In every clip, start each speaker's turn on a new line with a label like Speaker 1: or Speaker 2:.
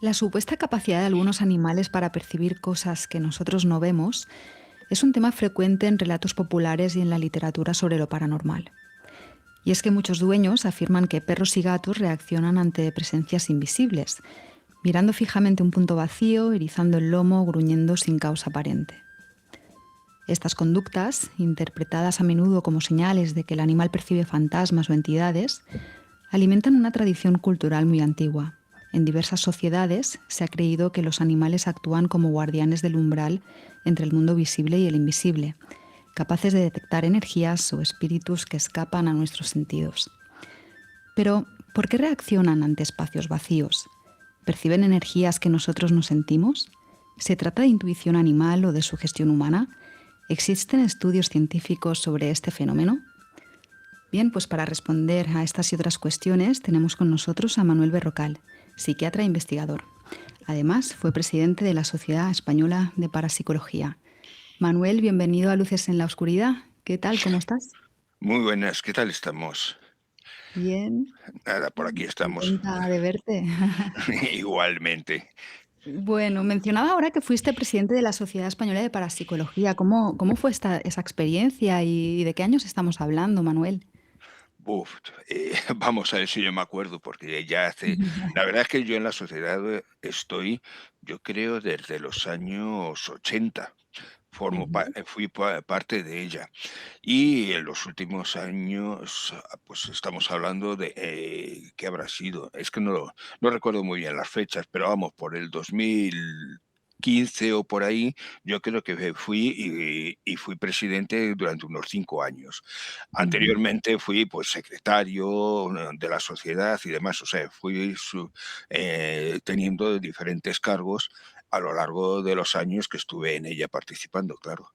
Speaker 1: La supuesta capacidad de algunos animales para percibir cosas que nosotros no vemos es un tema frecuente en relatos populares y en la literatura sobre lo paranormal. Y es que muchos dueños afirman que perros y gatos reaccionan ante presencias invisibles, mirando fijamente un punto vacío, erizando el lomo, gruñendo sin causa aparente. Estas conductas, interpretadas a menudo como señales de que el animal percibe fantasmas o entidades, alimentan una tradición cultural muy antigua. En diversas sociedades se ha creído que los animales actúan como guardianes del umbral entre el mundo visible y el invisible, capaces de detectar energías o espíritus que escapan a nuestros sentidos. Pero, ¿por qué reaccionan ante espacios vacíos? ¿Perciben energías que nosotros no sentimos? ¿Se trata de intuición animal o de sugestión humana? ¿Existen estudios científicos sobre este fenómeno? Bien, pues para responder a estas y otras cuestiones tenemos con nosotros a Manuel Berrocal, psiquiatra e investigador. Además, fue presidente de la Sociedad Española de Parapsicología. Manuel, bienvenido a Luces en la Oscuridad. ¿Qué tal? ¿Cómo estás?
Speaker 2: Muy buenas, ¿qué tal estamos?
Speaker 1: Bien,
Speaker 2: Nada, por aquí estamos.
Speaker 1: contenta de verte.
Speaker 2: Igualmente.
Speaker 1: Bueno, mencionaba ahora que fuiste presidente de la Sociedad Española de Parapsicología. ¿Cómo fue esa experiencia y de qué años estamos hablando, Manuel?
Speaker 2: Uf, vamos a ver si yo me acuerdo, porque ya hace la verdad es que yo en la sociedad, estoy, yo creo, desde los años 80.
Speaker 1: Ujú.
Speaker 2: Fui parte de ella. Y en los últimos años, pues estamos hablando de, ¿qué habrá sido? Es que no recuerdo muy bien las fechas, pero vamos, por el 2015 o por ahí, yo creo que fui y fui presidente durante unos 5 años.
Speaker 1: Ujú.
Speaker 2: Anteriormente fui, pues, secretario de la sociedad y demás, o sea, fui teniendo diferentes cargos a lo largo de los años que estuve en ella participando, claro.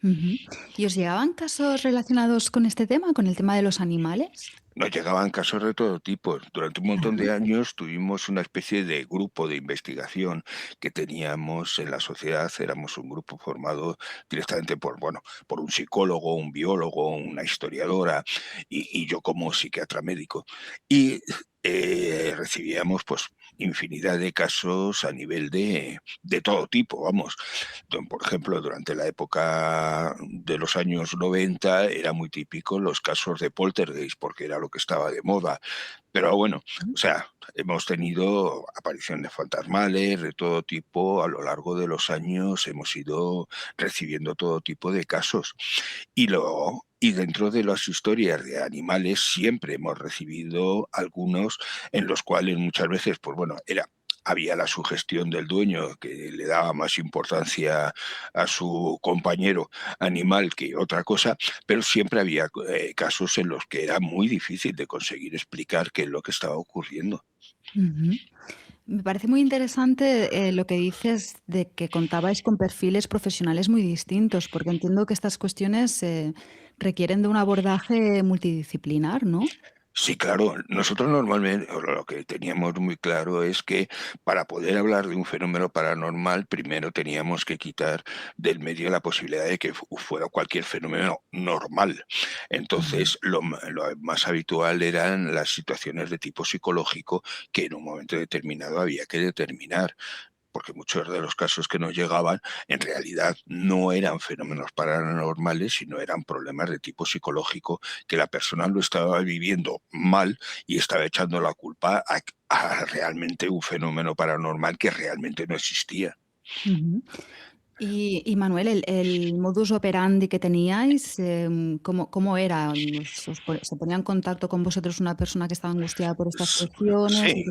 Speaker 1: Ujú. ¿Y os llegaban casos relacionados con este tema, con el tema de los animales?
Speaker 2: Nos llegaban casos de todo tipo. Durante un montón
Speaker 1: Ajá.
Speaker 2: de años tuvimos una especie de grupo de investigación que teníamos en la sociedad. Éramos un grupo formado directamente por, bueno, por un psicólogo, un biólogo, una historiadora y yo como psiquiatra médico. Y recibíamos pues infinidad de casos a nivel de todo tipo, vamos. Por ejemplo, durante la época de los años 90 era muy típico los casos de poltergeist, porque era lo que estaba de moda. Pero bueno, o sea, hemos tenido apariciones fantasmales de todo tipo a lo largo de los años, hemos ido recibiendo todo tipo de casos. Y dentro de las historias de animales siempre hemos recibido algunos en los cuales muchas veces, pues bueno, había la sugestión del dueño que le daba más importancia a su compañero animal que otra cosa, pero siempre había casos en los que era muy difícil de conseguir explicar qué es lo que estaba ocurriendo.
Speaker 1: Ujú. Me parece muy interesante, lo que dices de que contabais con perfiles profesionales muy distintos, porque entiendo que estas cuestiones, requieren de un abordaje multidisciplinar, ¿no?
Speaker 2: Sí, claro. Nosotros normalmente, o lo que teníamos muy claro es que para poder hablar de un fenómeno paranormal, primero teníamos que quitar del medio la posibilidad de que fuera cualquier fenómeno normal.
Speaker 1: Ujú.
Speaker 2: Entonces, lo más habitual eran las situaciones de tipo psicológico que en un momento determinado había que determinar, porque muchos de los casos que nos llegaban en realidad no eran fenómenos paranormales, sino eran problemas de tipo psicológico que la persona lo estaba viviendo mal y estaba echando la culpa a realmente un fenómeno paranormal que realmente no existía.
Speaker 1: Ujú. Y Manuel, el modus operandi que teníais, ¿cómo era? ¿Se ponía en contacto con vosotros una persona que estaba angustiada por estas cuestiones?
Speaker 2: Sí,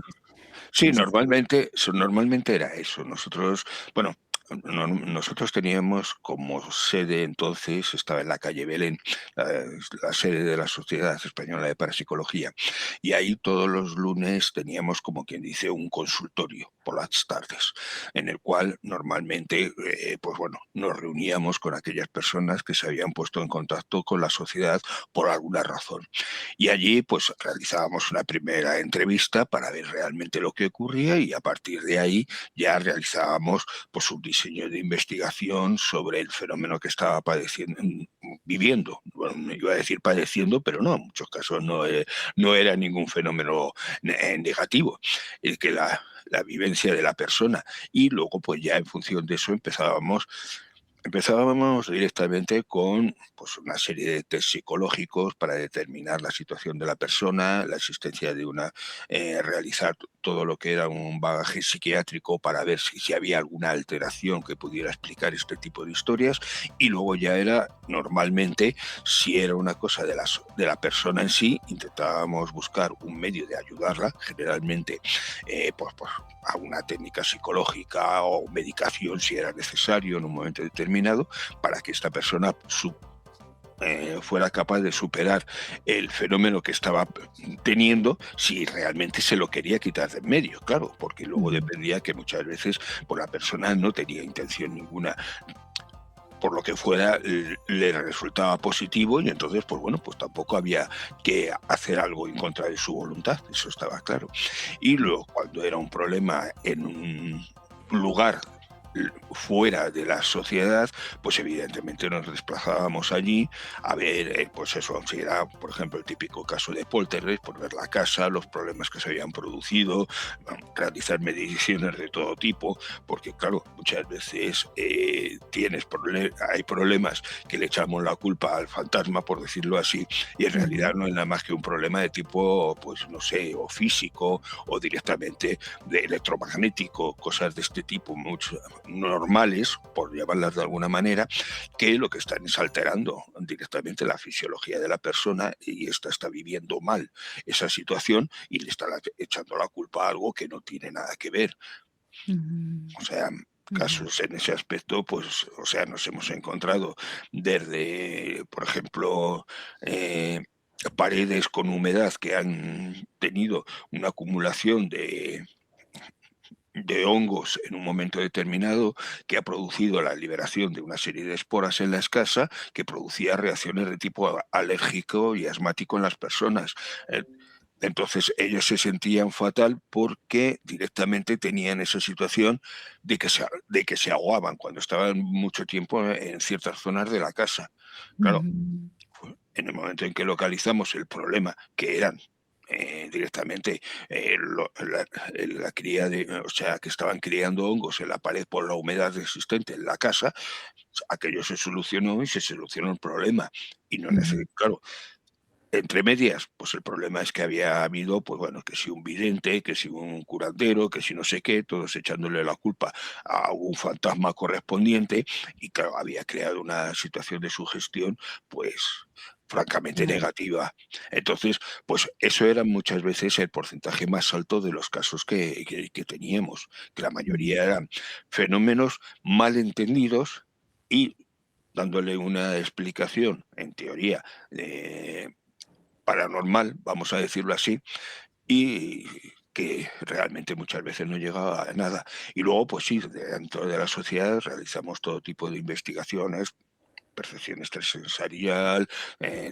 Speaker 2: sí,
Speaker 1: ¿Cómo se hacía?
Speaker 2: normalmente era eso. Nosotros, bueno, nosotros teníamos como sede entonces, estaba en la calle Belén, la sede de la Sociedad Española de Parapsicología, y ahí todos los lunes teníamos, como quien dice, un consultorio por las tardes, en el cual normalmente, pues bueno, nos reuníamos con aquellas personas que se habían puesto en contacto con la sociedad por alguna razón. Y allí pues realizábamos una primera entrevista para ver realmente lo que ocurría y a partir de ahí ya realizábamos pues un diseño de investigación sobre el fenómeno que estaba padeciendo, viviendo. Bueno, me iba a decir padeciendo, pero no, en muchos casos no era ningún fenómeno negativo. El que la vivencia de la persona. Y luego, pues ya en función de eso empezábamos directamente con pues, una serie de test psicológicos para determinar la situación de la persona, la existencia de realizar todo lo que era un bagaje psiquiátrico para ver si había alguna alteración que pudiera explicar este tipo de historias, y luego ya era normalmente, si era una cosa de la persona en sí, intentábamos buscar un medio de ayudarla, generalmente pues a una técnica psicológica o medicación si era necesario en un momento determinado, para que esta persona fuera capaz de superar el fenómeno que estaba teniendo, si realmente se lo quería quitar de en medio, claro, porque luego
Speaker 1: Ujú.
Speaker 2: dependía que muchas veces pues, la persona no tenía intención ninguna, por lo que fuera, le resultaba positivo, y entonces, pues bueno, pues tampoco había que hacer algo en contra de su voluntad, eso estaba claro. Y luego, cuando era un problema en un lugar fuera de la sociedad, pues evidentemente nos desplazábamos allí a ver, pues eso, si era, por ejemplo, el típico caso de poltergeist, por ver la casa, los problemas que se habían producido, realizar mediciones de todo tipo, porque claro, muchas veces hay problemas que le echamos la culpa al fantasma, por decirlo así, y en realidad
Speaker 1: Ujú.
Speaker 2: no es nada más que un problema de tipo, pues no sé, o físico o directamente de electromagnético, cosas de este tipo, mucho normales, por llamarlas de alguna manera, que lo que están es alterando directamente la fisiología de la persona, y esta está viviendo mal esa situación y le está echando la culpa a algo que no tiene nada que ver.
Speaker 1: Ujú.
Speaker 2: O sea,
Speaker 1: Ujú.
Speaker 2: casos en ese aspecto, pues, o sea, nos hemos encontrado desde, por ejemplo, paredes con humedad que han tenido una acumulación de hongos en un momento determinado, que ha producido la liberación de una serie de esporas en la casa, que producía reacciones de tipo alérgico y asmático en las personas. Eh, entonces ellos se sentían fatal porque directamente tenían esa situación de que se ahogaban cuando estaban mucho tiempo en ciertas zonas de la casa. Claro,
Speaker 1: Ujú.
Speaker 2: en el momento en que localizamos el problema, que eran directamente la cría o sea, que estaban criando hongos en la pared por la humedad existente en la casa, aquello se solucionó y se solucionó el problema. Y no
Speaker 1: Ujú.
Speaker 2: claro, entre medias, pues el problema es que había habido, pues bueno, que si un vidente, que si un curandero, que si no sé qué, todos echándole la culpa a un fantasma correspondiente, y claro, había creado una situación de sugestión, pues francamente
Speaker 1: Claro.
Speaker 2: negativa. Entonces, pues eso era muchas veces el porcentaje más alto de los casos que teníamos, que la
Speaker 1: Ujú.
Speaker 2: mayoría eran fenómenos mal entendidos y dándole una explicación, en teoría, paranormal, vamos a decirlo así, y que realmente muchas veces no llegaba a nada. Y luego, pues sí, dentro de la sociedad realizamos todo tipo de investigaciones, percepción extrasensorial,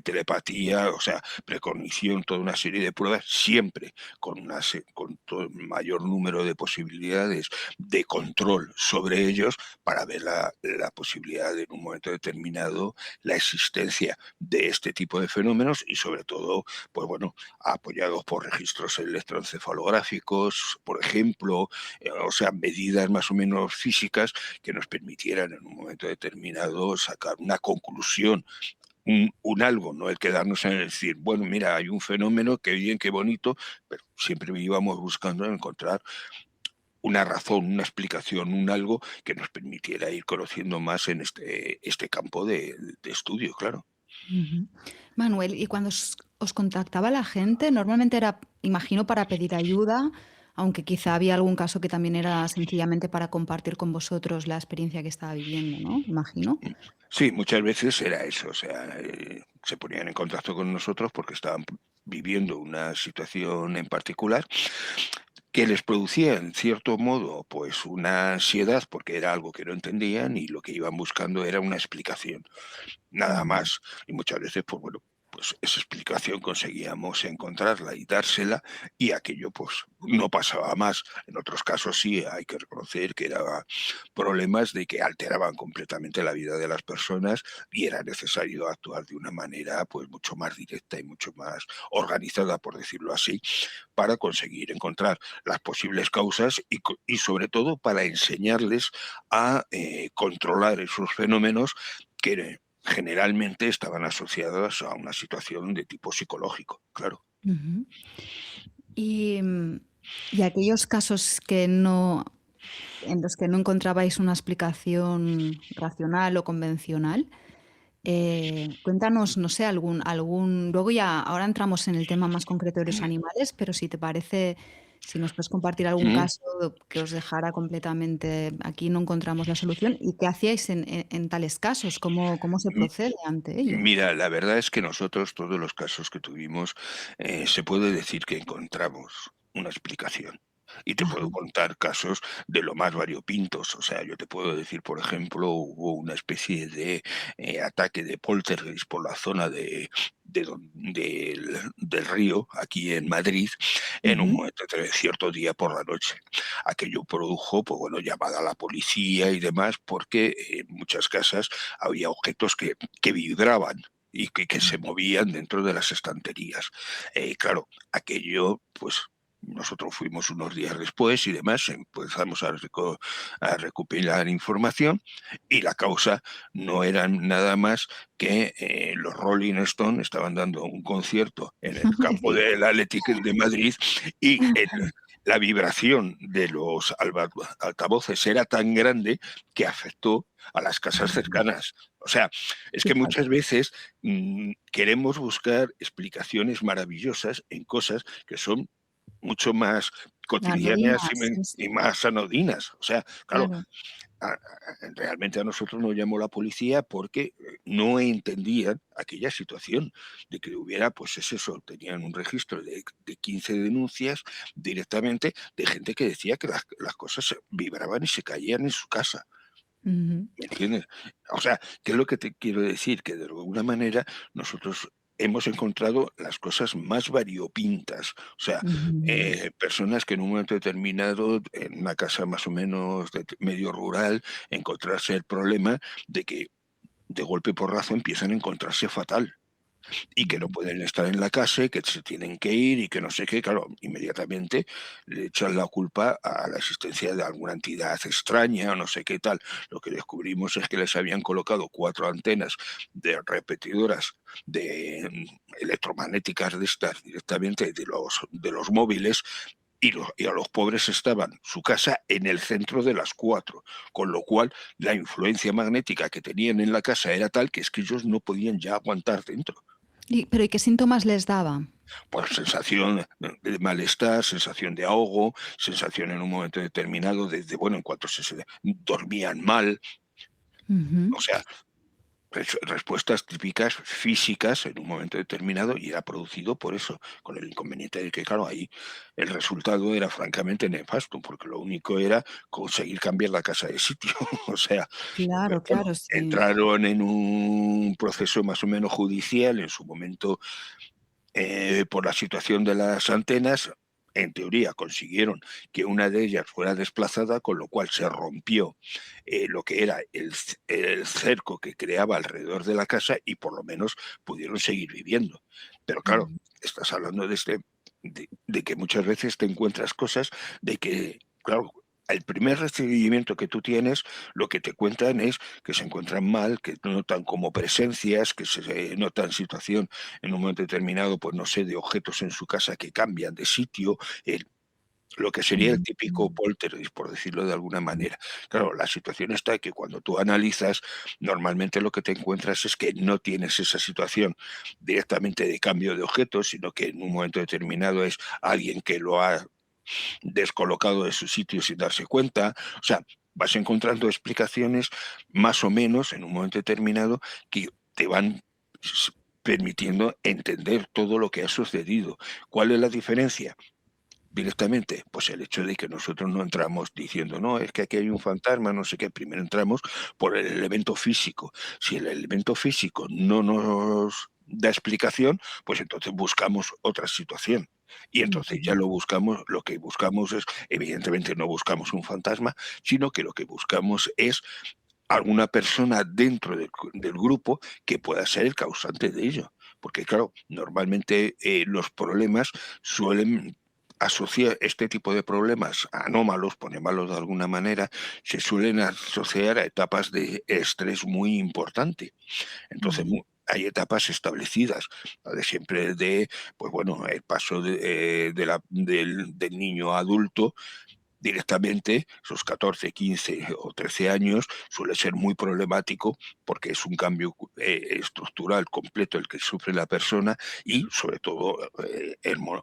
Speaker 2: telepatía, o sea, precognición, toda una serie de pruebas, siempre con, con todo el mayor número de posibilidades de control sobre ellos, para ver la posibilidad de, en un momento determinado, la existencia de este tipo de fenómenos, y sobre todo, pues bueno, apoyados por registros electroencefalográficos, por ejemplo, o sea, medidas más o menos físicas que nos permitieran en un momento determinado sacar una conclusión, un algo, no el quedarnos en el decir, bueno, mira, hay un fenómeno, qué bien, qué bonito, pero siempre íbamos buscando encontrar una razón, una explicación, un algo que nos permitiera ir conociendo más en este campo de estudio, claro.
Speaker 1: Ujú. Manuel, y cuando os contactaba la gente, normalmente era, imagino, para pedir ayuda, aunque quizá había algún caso que también era sencillamente para compartir con vosotros la experiencia que estaba viviendo, ¿no? Imagino.
Speaker 2: Sí, muchas veces era eso, o sea, se ponían en contacto con nosotros porque estaban viviendo una situación en particular que les producía, en cierto modo, pues una ansiedad porque era algo que no entendían, y lo que iban buscando era una explicación, nada
Speaker 1: Ujú.
Speaker 2: más. Y muchas veces, pues bueno, pues esa explicación conseguíamos encontrarla y dársela, y aquello pues no pasaba más. En otros casos sí, hay que reconocer que eran problemas de que alteraban completamente la vida de las personas y era necesario actuar de una manera pues mucho más directa y mucho más organizada, por decirlo así, para conseguir encontrar las posibles causas y sobre todo para enseñarles a controlar esos fenómenos que generalmente estaban asociados a una situación de tipo psicológico, claro.
Speaker 1: Ujú. Y, y aquellos casos que no en los que no encontrabais una explicación racional o convencional, cuéntanos, no sé, algún luego ya ahora entramos en el tema más concreto de los
Speaker 2: Mm,
Speaker 1: animales, pero si te parece, si nos puedes compartir algún
Speaker 2: mm.
Speaker 1: caso que os dejara completamente, aquí no encontramos la solución, ¿y qué hacíais en tales casos? ¿Cómo se
Speaker 2: M
Speaker 1: procede ante ello?
Speaker 2: Mira, la verdad es que nosotros, todos los casos que tuvimos, se puede decir que encontramos una explicación. Y te
Speaker 1: Ajá.
Speaker 2: puedo contar casos de lo más variopintos. O sea, yo te puedo decir, por ejemplo, hubo una especie de ataque de poltergeist por la zona del río, aquí en Madrid, en un
Speaker 1: Ujú.
Speaker 2: momento de cierto día por la noche. Aquello produjo, pues bueno, llamada a la policía y demás, porque en muchas casas había objetos que vibraban y que se movían dentro de las estanterías. Claro, aquello, pues nosotros fuimos unos días después y demás, empezamos a recopilar información y la causa no era nada más que los Rolling Stones estaban dando un concierto en el campo del Athletic de Madrid y la vibración de los altavoces era tan grande que afectó a las casas cercanas. O sea, es que
Speaker 1: Fíjate,
Speaker 2: muchas veces queremos buscar explicacionciones maravillosas en cosas que son mucho más cotidianas
Speaker 1: anodinas, sí, sí,
Speaker 2: y más anodinas. O sea, claro,
Speaker 1: claro.
Speaker 2: realmente a nosotros nos llamó la policía porque no entendían aquella situación de que hubiera, pues es eso, tenían un registro de 15 denuncias directamente de gente que decía que las cosas vibraban y se caían en su casa.
Speaker 1: Ujú,
Speaker 2: ¿Me entiendes? O sea, ¿qué es lo que te quiero decir? Que de alguna manera nosotros hemos encontrado las cosas más variopintas. O sea,
Speaker 1: ujú.
Speaker 2: personas que en un momento determinado, en una casa más o menos de medio rural, encontrarse el problema de que de golpe y porrazo empiezan a encontrarse fatal y que no
Speaker 1: Ujú.
Speaker 2: pueden estar en la casa y que se tienen que ir y que no sé qué, claro, inmediatamente le echan la culpa a la existencia de alguna entidad extraña o no sé qué tal. Lo que descubrimos es que les habían colocado 4 antenas de repetidoras de electromagnéticas de estas directamente de los móviles y a los pobres estaban su casa en el centro de las 4, con lo cual la influencia magnética que tenían en la casa era tal que es que ellos no podían ya aguantar dentro.
Speaker 1: ¿Y qué síntomas les daba?
Speaker 2: Pues sensación de malestar, sensación de ahogo, sensación en un momento determinado bueno, en cuanto se dormían mal,
Speaker 1: Ujú.
Speaker 2: o sea, respuestas típicas físicas en un momento determinado y era producido por eso, con el inconveniente de que, claro, ahí el resultado era francamente nefasto, porque lo único era conseguir cambiar la casa de sitio. O sea,
Speaker 1: Claro,
Speaker 2: bueno,
Speaker 1: claro, sí.
Speaker 2: entraron en un proceso más o menos judicial en su momento por la situación de las antenas. En teoría consiguieron que una de ellas fuera desplazada, con lo cual se rompió lo que era el cerco que creaba alrededor de la casa y por lo menos pudieron seguir viviendo. Pero claro,
Speaker 1: Ujú.
Speaker 2: estás hablando de que muchas veces te encuentras cosas de que, claro, el primer recibimiento que tú tienes, lo que te cuentan es que se encuentran mal, que notan como presencias, que se notan situación en un momento determinado, pues no sé, de objetos en su casa que cambian de sitio, lo que sería el
Speaker 1: Ujú.
Speaker 2: típico poltergeist, por decirlo de alguna manera. Claro, la situación está que cuando tú analizas, normalmente lo que te encuentras es que no tienes esa situación directamente de cambio de objetos, sino que en un momento determinado es alguien que lo ha descolocado de su sitio sin darse cuenta. O sea, vas encontrando explicaciones más o menos en un momento determinado que te van s- permitiendo entender todo lo que ha sucedido. ¿Cuál es la diferencia? Directamente, pues el hecho de que nosotros no entramos diciendo, no, es que aquí hay un fantasma, no sé qué, primero entramos por el elemento físico. Si el elemento físico da explicación, pues entonces buscamos otra situación. Y entonces ya
Speaker 1: Ujú.
Speaker 2: lo que buscamos es, evidentemente no buscamos un fantasma, sino que lo que buscamos es alguna persona dentro del grupo que pueda ser el causante de ello. Porque claro, normalmente los problemas suelen asociar este tipo de problemas anómalos, ponémoslos de alguna manera, se suelen asociar a etapas de estrés muy importante. Entonces,
Speaker 1: Ujú.
Speaker 2: hay etapas establecidas, la de siempre de, pues bueno, el paso del niño a adulto directamente, esos 14, 15 o 13 años, suele ser muy problemático porque es un cambio estructural completo el que sufre la persona y sobre todo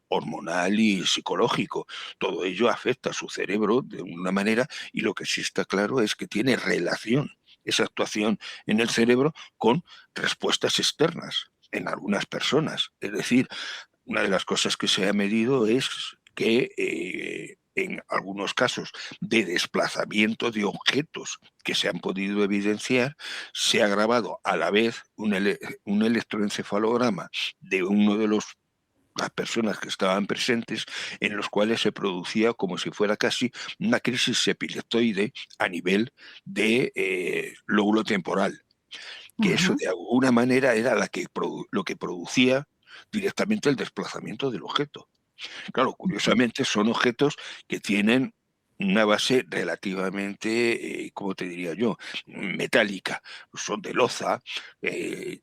Speaker 2: hormonal y psicológico. Todo ello afecta a su cerebro de una manera y lo que sí está claro es que tiene relación esa actuación en el cerebro con respuestas externas en algunas personas. Es decir, una de las cosas que se ha medido es que en algunos casos de desplazamiento de objetos que se han podido evidenciar, se ha grabado a la vez un electroencefalograma de uno de las personas que estaban presentes, en los cuales se producía como si fuera casi una crisis epileptoide a nivel de lóbulo temporal, que eso
Speaker 1: Ajá.
Speaker 2: de alguna manera era lo que producía directamente el desplazamiento del objeto. Claro,
Speaker 1: Ujú.
Speaker 2: curiosamente son objetos que tienen una base relativamente, ¿cómo te diría yo?, metálica. Son de loza,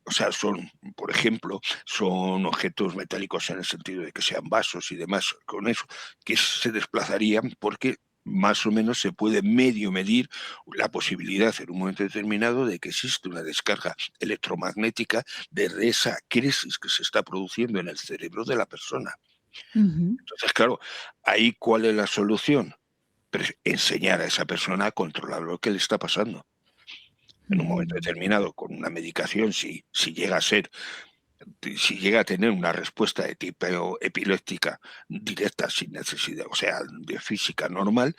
Speaker 2: o sea, son, por ejemplo, son objetos metálicos en el sentido de que sean vasos y demás, con eso, que se desplazarían porque más o menos se puede medio medir la posibilidad en un momento determinado de que existe una descarga electromagnética desde esa crisis que se está produciendo en el cerebro de la persona.
Speaker 1: Ujú.
Speaker 2: Entonces, claro, ahí, ¿cuál es la solución? Enseñar a esa persona a controlar lo que le está pasando. En un momento
Speaker 1: Ujú.
Speaker 2: determinado, con una medicación, si llega a ser, si llega a tener una respuesta de tipo epiléptica directa, sin necesidad, o sea, de física normal,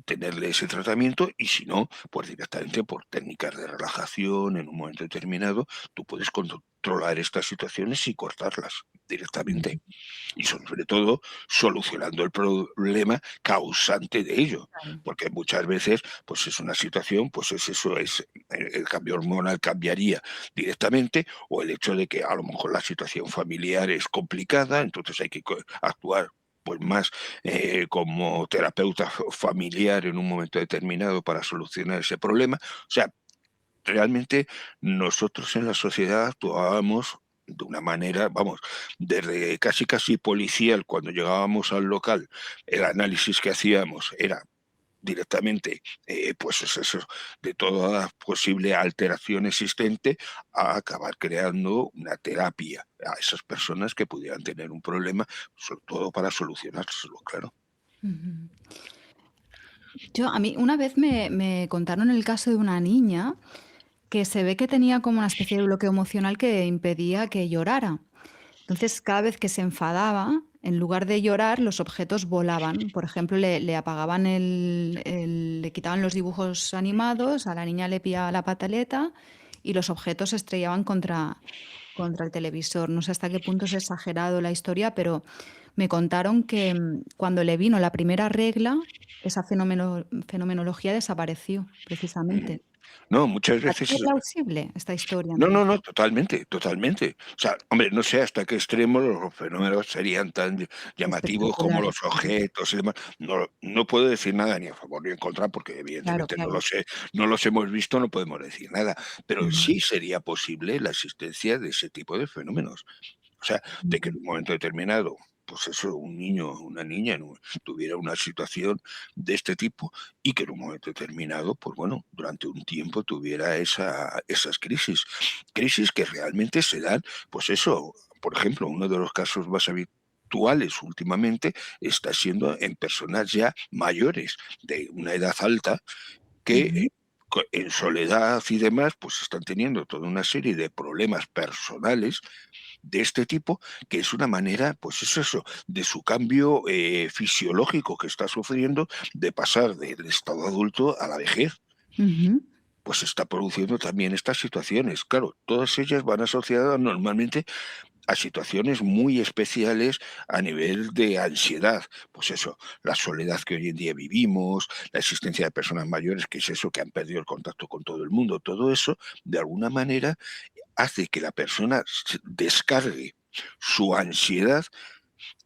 Speaker 2: tenerle ese tratamiento y si no, pues directamente por técnicas de relajación en un momento determinado, tú puedes controlar estas situaciones y cortarlas directamente.
Speaker 1: Ujú.
Speaker 2: Y sobre todo solucionando el problema causante de ello,
Speaker 1: Claro.
Speaker 2: porque muchas veces pues es una situación, pues es eso, es el cambio hormonal cambiaría directamente o el hecho de que a lo mejor la situación familiar es complicada, entonces hay que actuar pues más como terapeuta familiar en un momento determinado para solucionar ese problema. O sea, realmente nosotros en la sociedad actuábamos de una manera, vamos, desde casi casi policial cuando llegábamos al local, el análisis que hacíamos era directamente, pues es eso, de toda posible alteración existente, a acabar creando una terapia a esas personas que pudieran tener un problema, sobre todo para solucionárselo, claro.
Speaker 1: Ujú. A mí una vez me contaron el caso de una niña que se ve que tenía como una especie de bloqueo emocional que impedía que llorara. Entonces, cada vez que se enfadaba, en lugar de llorar, los objetos volaban. Por ejemplo, le apagaban le quitaban los dibujos animados, a la niña le pillaba la pataleta y los objetos se estrellaban contra el televisor. No sé hasta qué punto es exagerado la historia, pero me contaron que, cuando le vino la primera regla, esa fenomenología desapareció,
Speaker 2: Mm.
Speaker 1: precisamente.
Speaker 2: No,
Speaker 1: ¿Te
Speaker 2: muchas veces
Speaker 1: parece plausible esta historia
Speaker 2: no, no,
Speaker 1: entonces?
Speaker 2: no, totalmente, totalmente. O sea, hombre, no sé hasta qué extremo los fenómenos serían tan llamativos como
Speaker 1: Espectaculares.
Speaker 2: los objetos y demás. No puedo decir nada ni a favor ni en contra, porque
Speaker 1: Claro,
Speaker 2: evidentemente no
Speaker 1: claro.
Speaker 2: lo sé, no los hemos visto, no podemos decir nada. Pero
Speaker 1: Ujú.
Speaker 2: sí sería posible la existencia de ese tipo de fenómenos. O sea, de que en
Speaker 1: Ujú.
Speaker 2: un momento determinado, pues eso, un niño o una niña tuviera una situación de este tipo y que en un momento determinado, pues bueno, durante un tiempo tuviera esas crisis. Crisis que realmente se dan, pues eso, por ejemplo, uno de los casos más habituales últimamente está siendo en personas ya mayores de una edad alta que
Speaker 1: Ujú.
Speaker 2: en soledad y demás, pues están teniendo toda una serie de problemas personales de este tipo, que es una manera, pues es eso, de su cambio fisiológico que está sufriendo de pasar del estado adulto a la vejez.
Speaker 1: Ujú.
Speaker 2: pues está produciendo también estas situaciones. Claro, todas ellas van asociadas normalmente a situaciones muy especiales a nivel de ansiedad. Pues eso, la soledad que hoy en día vivimos, la existencia de personas mayores, que es eso, que han perdido el contacto con todo el mundo, todo eso, de alguna manera, hace que la persona descargue su ansiedad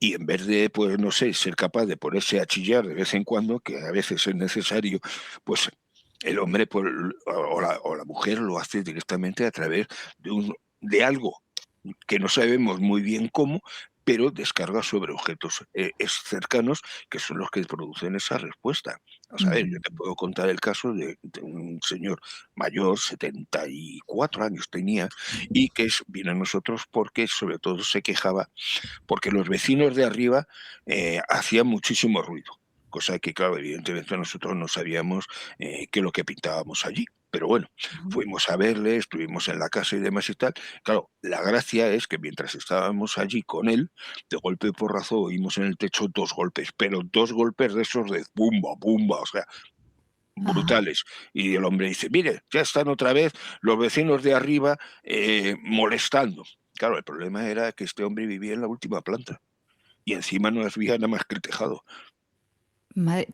Speaker 2: y en vez de, pues no sé, ser capaz de ponerse a chillar de vez en cuando, que a veces es necesario, pues el hombre pues, o la mujer lo hace directamente a través de algo que no sabemos muy bien cómo, pero descarga sobre objetos cercanos que son los que producen esa respuesta. Vamos a ver, yo
Speaker 1: Ujú.
Speaker 2: te puedo contar el caso de un señor mayor, 74 años tenía, y que vino a nosotros porque sobre todo se quejaba porque los vecinos de arriba hacían muchísimo ruido, cosa que, claro, evidentemente nosotros no sabíamos qué es lo que pintábamos allí. Pero bueno,
Speaker 1: Ajá.
Speaker 2: fuimos a verle, estuvimos en la casa y demás y tal. Claro, la gracia es que mientras estábamos allí con él, de golpe y porrazo oímos en el techo 2 golpes, pero 2 golpes de esos de pumba, pumba, o sea,
Speaker 1: Ajá.
Speaker 2: brutales. Y el hombre dice, mire, ya están otra vez los vecinos de arriba molestando. Claro, el problema era que este hombre vivía en la última planta y encima no había nada más que el tejado.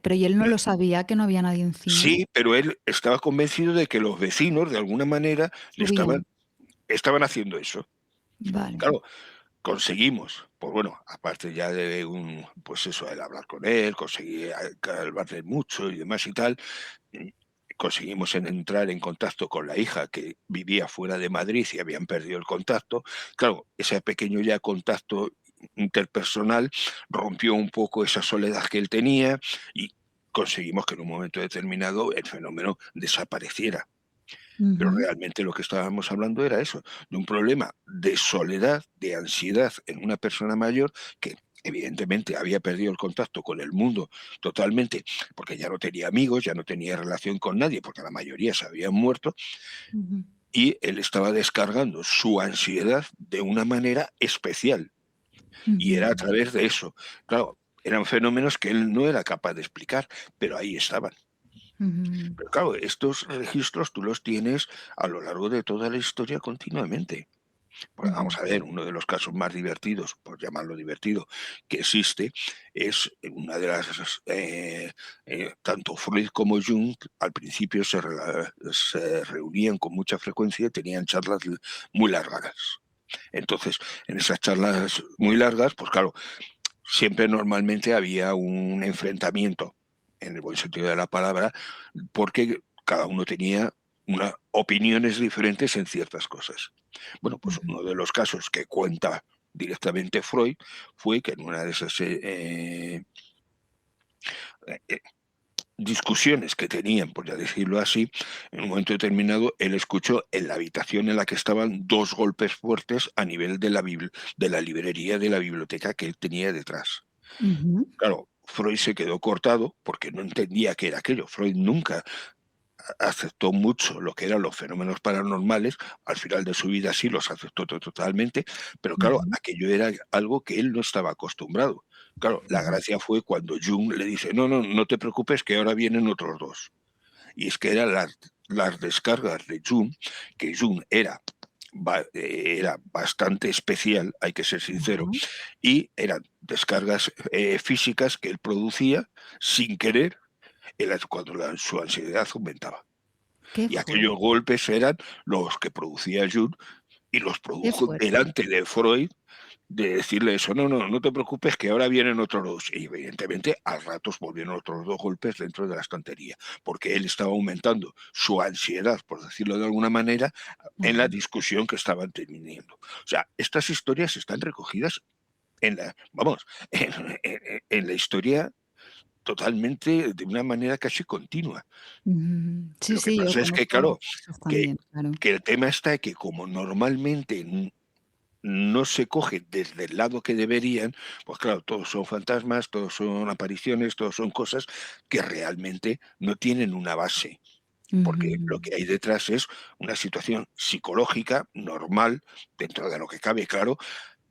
Speaker 1: Pero ¿y él no lo sabía que no había nadie encima?
Speaker 2: Sí, pero él estaba convencido de que los vecinos, de alguna manera, le
Speaker 1: Subían.
Speaker 2: estaban haciendo eso.
Speaker 1: Vale.
Speaker 2: Claro, conseguimos, pues bueno, aparte ya de pues eso, el hablar con él, conseguí calmarle mucho y demás y tal, mm, conseguimos entrar en contacto con la hija que vivía fuera de Madrid y habían perdido el contacto. Claro, ese pequeño ya contacto interpersonal rompió un poco esa soledad que él tenía y conseguimos que en un momento determinado el fenómeno desapareciera. Pero
Speaker 1: Ujú.
Speaker 2: realmente lo que estábamos hablando era eso, de un problema de soledad, de ansiedad en una persona mayor que evidentemente había perdido el contacto con el mundo totalmente, porque ya no tenía amigos, ya no tenía relación con nadie, porque la mayoría se habían muerto,
Speaker 1: Ujú.
Speaker 2: y él estaba descargando su ansiedad de una manera especial, y
Speaker 1: Ujú.
Speaker 2: era a través de eso. Claro, eran fenómenos que él no era capaz de explicar, pero ahí estaban.
Speaker 1: Ujú.
Speaker 2: Pero claro, estos registros tú los tienes a lo largo de toda la historia continuamente. Pues
Speaker 1: Ujú.
Speaker 2: vamos a ver, uno de los casos más divertidos, por llamarlo divertido, que existe, es una de las, tanto Freud como Jung al principio se reunían con mucha frecuencia y tenían charlas muy largas. Entonces, en esas charlas muy largas, pues claro, siempre normalmente había un enfrentamiento, en el buen sentido de la palabra, porque cada uno tenía opiniones diferentes en ciertas cosas. Bueno, pues
Speaker 1: Ujú.
Speaker 2: uno de los casos que cuenta directamente Freud fue que en una de esas eh, discusiones que tenían, por ya decirlo así, en un momento determinado él escuchó en la habitación en la que estaban 2 golpes fuertes a nivel de la librería de la biblioteca que él tenía detrás.
Speaker 1: Ujú.
Speaker 2: Claro, Freud se quedó cortado porque no entendía qué era aquello. Freud nunca aceptó mucho lo que eran los fenómenos paranormales, al final de su vida sí los aceptó totalmente, pero claro,
Speaker 1: Ujú.
Speaker 2: aquello era algo que él no estaba acostumbrado. Claro, la
Speaker 1: Ujú.
Speaker 2: gracia fue cuando Jung le dice, no, no, no te preocupes que ahora vienen otros dos. Y es que eran las descargas de Jung, que Jung era bastante especial, hay que ser sincero,
Speaker 1: Ajá.
Speaker 2: y eran descargas físicas que él producía sin querer cuando su ansiedad aumentaba.
Speaker 1: Qué
Speaker 2: Y aquellos
Speaker 1: fuerte,
Speaker 2: golpes eran los que producía Jung y los
Speaker 1: qué
Speaker 2: produjo
Speaker 1: fuerte.
Speaker 2: delante de Freud, de decirle eso, no, no, no te preocupes que ahora vienen otros dos. Y evidentemente a ratos volvieron otros 2 golpes dentro de la estantería, porque él estaba aumentando su ansiedad, por decirlo de alguna manera, en la
Speaker 1: Ajá.
Speaker 2: discusión que estaban teniendo. O sea, estas historias están recogidas vamos, en la historia totalmente de una manera casi continua.
Speaker 1: Ujú. Sí,
Speaker 2: Lo que
Speaker 1: sí, yo
Speaker 2: pasa es que,
Speaker 1: conozco
Speaker 2: claro,
Speaker 1: casos
Speaker 2: que
Speaker 1: también, claro.
Speaker 2: que el tema está que como normalmente no se coge desde el lado que deberían, pues claro, todos son fantasmas, todos son apariciones, todos son cosas que realmente no tienen una base, porque lo
Speaker 1: Ujú.
Speaker 2: que hay detrás es una situación psicológica normal, dentro de lo que cabe, claro,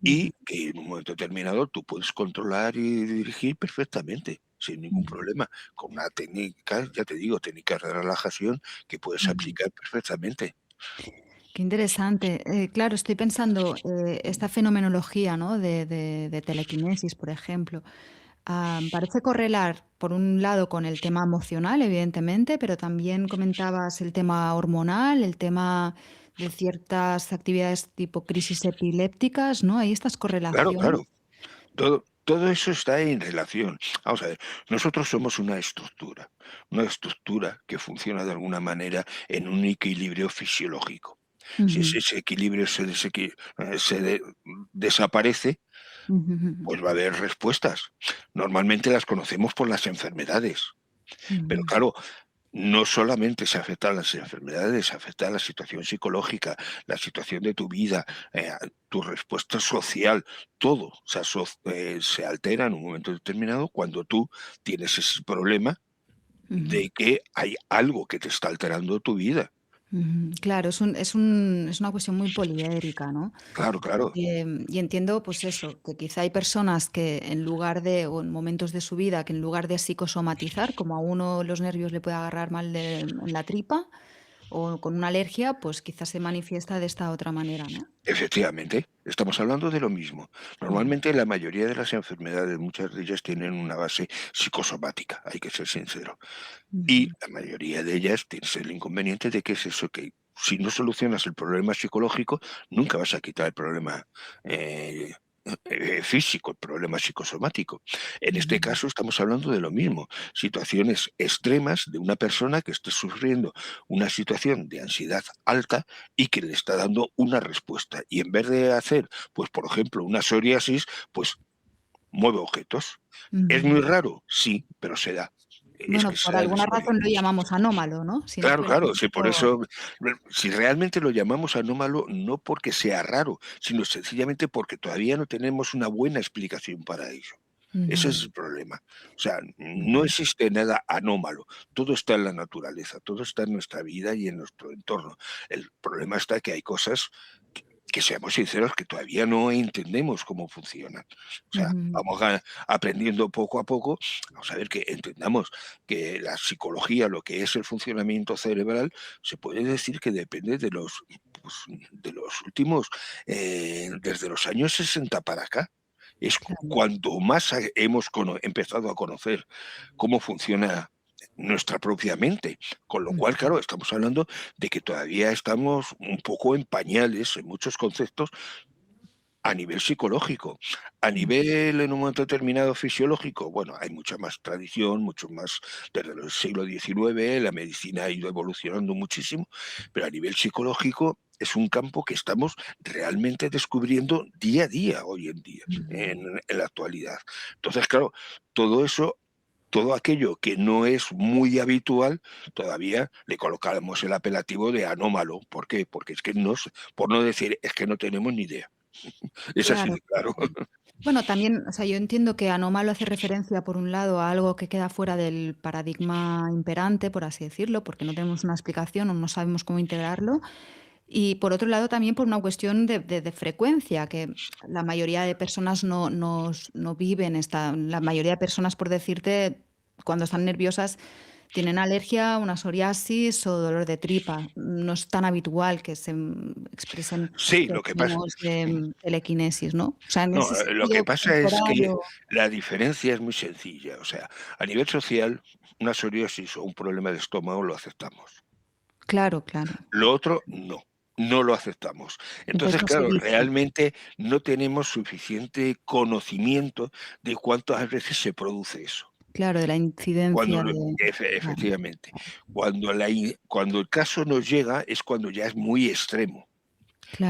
Speaker 1: Ujú.
Speaker 2: y que en un momento determinado tú puedes controlar y dirigir perfectamente. sin ningún
Speaker 1: Ujú,
Speaker 2: problema, con una técnica, ya te digo, técnicas de relajación que puedes
Speaker 1: ujú.
Speaker 2: aplicar perfectamente.
Speaker 1: Qué interesante. Claro, estoy pensando, esta fenomenología, ¿no? De telequinesis, por ejemplo, parece correlar, por un lado, con el tema emocional, evidentemente, pero también comentabas el tema hormonal, el tema de ciertas actividades tipo crisis epilépticas, ¿no? Hay estas
Speaker 2: Claro,
Speaker 1: correlaciones.
Speaker 2: claro. Todo eso está en relación. Vamos a ver, nosotros somos una estructura que funciona de alguna manera en un equilibrio fisiológico. Si
Speaker 1: Ujú,
Speaker 2: ese equilibrio desaparece,
Speaker 1: ujú, ujú,
Speaker 2: pues va a haber respuestas. Normalmente las conocemos por las enfermedades, pero
Speaker 1: ujú,
Speaker 2: claro, no solamente se afectan las enfermedades, se afecta la situación psicológica, la situación de tu vida, tu respuesta social, todo se altera en un momento determinado cuando tú tienes ese problema
Speaker 1: ujú.
Speaker 2: de que hay algo que te está alterando tu vida.
Speaker 1: Ujú, claro, es una cuestión muy poliédrica, ¿no?
Speaker 2: Claro, claro.
Speaker 1: Y entiendo, pues eso, que quizá hay personas que en lugar de o en momentos de su vida, que en lugar de psicosomatizar, como a uno los nervios le puede agarrar mal en la tripa o con una alergia, pues quizás se manifiesta de esta otra manera, ¿no?
Speaker 2: Efectivamente, estamos hablando de lo mismo.
Speaker 1: Ujú,
Speaker 2: Normalmente la mayoría de las enfermedades, muchas de ellas tienen una base psicosomática, hay que ser sincero. Y
Speaker 1: ujú,
Speaker 2: la mayoría de ellas tienes el inconveniente de que es eso, que si no solucionas el problema psicológico, nunca vas a quitar el problema eh, físico, el problema psicosomático. En este
Speaker 1: ujú,
Speaker 2: caso estamos hablando de lo mismo, situaciones extremas de una persona que esté sufriendo una situación de ansiedad alta y que le está dando una respuesta. Y en vez de hacer, pues por ejemplo, una psoriasis, pues mueve objetos. ¿Es
Speaker 1: ujú.
Speaker 2: muy raro? Sí, pero se da. Es
Speaker 1: Bueno,
Speaker 2: que se
Speaker 1: por
Speaker 2: da en la
Speaker 1: alguna
Speaker 2: historia.
Speaker 1: razón lo llamamos anómalo, ¿no? Si no
Speaker 2: Claro,
Speaker 1: fuera
Speaker 2: claro, sí, por
Speaker 1: esto.
Speaker 2: eso, si realmente lo llamamos anómalo, no porque sea raro, sino sencillamente porque todavía no tenemos una buena explicación para ello. Ese es
Speaker 1: Ujú,
Speaker 2: el problema. O sea, no
Speaker 1: ujú,
Speaker 2: existe nada anómalo. Todo está en la naturaleza, todo está en nuestra vida y en nuestro entorno. El problema está que hay cosas que seamos sinceros, que todavía no entendemos cómo funcionan. O sea,
Speaker 1: ujú.
Speaker 2: vamos aprendiendo poco a poco. Vamos a ver que entendamos que la psicología, lo que es el funcionamiento cerebral, se puede decir que depende pues, de los últimos, desde los años 60 para acá. Es
Speaker 1: Claro.
Speaker 2: cuando más hemos empezado a conocer cómo funciona nuestra propia mente. Con lo cual,
Speaker 1: Ujú,
Speaker 2: claro, estamos hablando de que todavía estamos un poco en pañales en muchos conceptos a nivel psicológico. A
Speaker 1: ujú.
Speaker 2: nivel, en un momento determinado, fisiológico, bueno, hay mucha más tradición, mucho más desde el siglo XIX, la medicina ha ido evolucionando muchísimo, pero a nivel psicológico es un campo que estamos realmente descubriendo día a día hoy en día,
Speaker 1: Ujú.
Speaker 2: en la actualidad. Entonces, claro, todo eso, todo aquello que no es muy habitual, todavía le colocamos el apelativo de anómalo. ¿Por qué? Porque es que por no decir, es que no tenemos ni idea. Es así
Speaker 1: Claro,
Speaker 2: de claro.
Speaker 1: claro. Bueno, también, o sea, yo entiendo que anómalo hace referencia, por un lado, a algo que queda fuera del paradigma imperante, por así decirlo, porque no tenemos una explicación o no sabemos cómo integrarlo. Y por otro lado, también por una cuestión de frecuencia, que la mayoría de personas no viven esta. La mayoría de personas, por decirte, cuando están nerviosas, tienen alergia, una psoriasis o dolor de tripa. No es tan habitual que se expresen
Speaker 2: Sí, lo que pasa
Speaker 1: fenómenos de telequinesis, ¿no? O sea, en
Speaker 2: no,
Speaker 1: ese
Speaker 2: lo que
Speaker 1: sentido
Speaker 2: pasa es que
Speaker 1: temporal.
Speaker 2: la diferencia es muy sencilla. O sea, a nivel social, una psoriasis o un problema de estómago lo aceptamos.
Speaker 1: Claro, claro.
Speaker 2: Lo otro, no, no lo aceptamos.
Speaker 1: Entonces
Speaker 2: Entonces,
Speaker 1: no se
Speaker 2: claro,
Speaker 1: dice.
Speaker 2: realmente no tenemos suficiente conocimiento de cuántas veces se produce eso.
Speaker 1: Claro, de la incidencia
Speaker 2: Cuando
Speaker 1: de. Claro,
Speaker 2: efectivamente, cuando el caso nos llega es cuando ya es muy extremo.